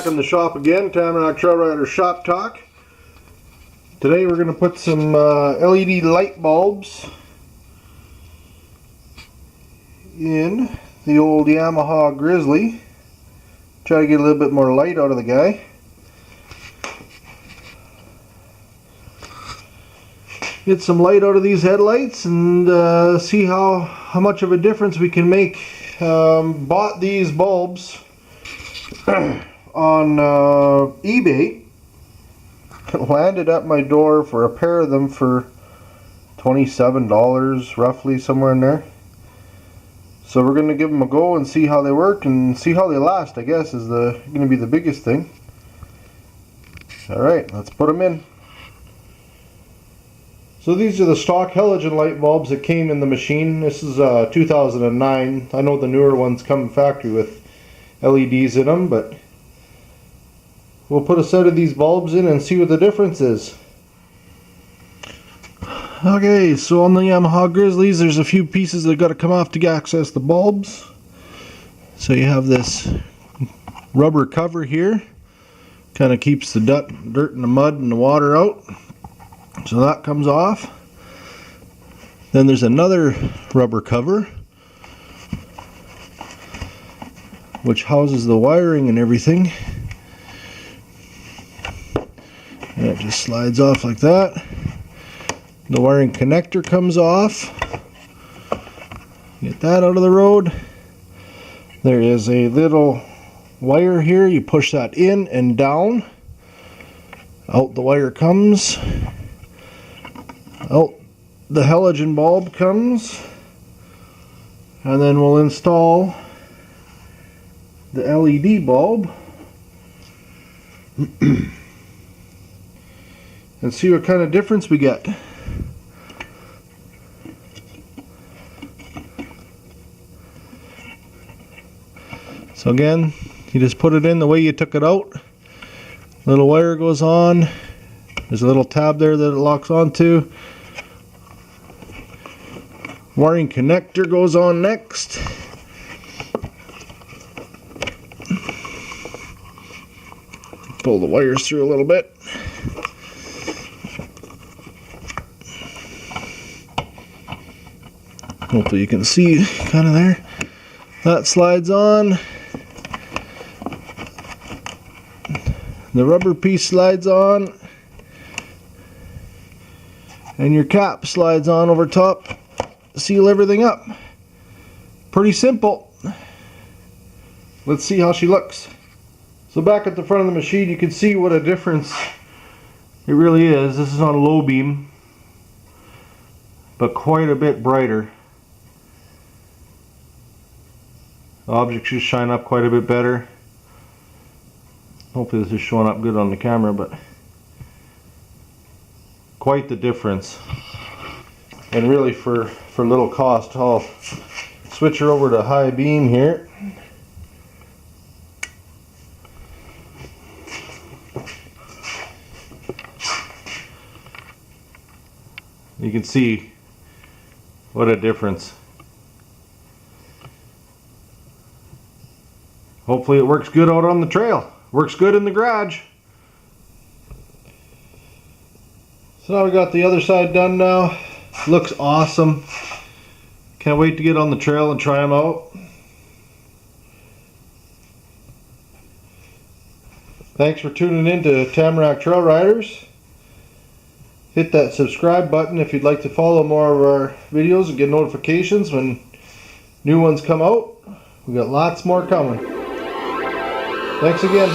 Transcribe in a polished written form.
back in the shop again, Tamarack Shop Talk. Today we're going to put some LED light bulbs in the old Yamaha Grizzly. Try to get a little bit more light out of the guy. Get some light out of these headlights and see how much of a difference we can make. Bought these bulbs on eBay. Landed at my door for a pair of them for $27 roughly, somewhere in there. So we're going to give them a go and see how they work and see how they last, I guess, is going to be the biggest thing. Alright, let's put them in. So these are the stock halogen light bulbs that came in the machine. This is 2009. I know the newer ones come factory with LEDs in them, but we'll put a set of these bulbs in and see what the difference is. Okay, so on the Yamaha Grizzlies, there's a few pieces that got to come off to access the bulbs. So you have this rubber cover here, kind of keeps the dirt and the mud and the water out. So that comes off. Then there's another rubber cover which houses the wiring and everything. And it just slides off like that. The wiring connector comes off. Get that out of the road. There is a little wire here. You push that in and down. Out the wire comes. Out the halogen bulb comes. And then we'll install the LED bulb. And see what kind of difference we get. So again, you just put it in the way you took it out. Little wire goes on. There's a little tab there that it locks onto. Wiring connector goes on next. Pull the wires through a little bit. Hopefully you can see kind of there. That slides on. The rubber piece slides on. And your cap slides on over top. Seal everything up. Pretty simple. Let's see how she looks. So back at the front of the machine, you can see what a difference it really is. This is on a low beam, but quite a bit brighter. The object should shine up quite a bit better. Hopefully this is showing up good on the camera, but quite the difference. And really for little cost, I'll switch her over to high beam here. You can see what a difference. Hopefully it works good out on the trail. Works good in the garage. So now we got the other side done now. Looks awesome. Can't wait to get on the trail and try them out. Thanks for tuning in to Tamarack Trail Riders. Hit that subscribe button if you'd like to follow more of our videos and get notifications when new ones come out. We got lots more coming. Thanks again.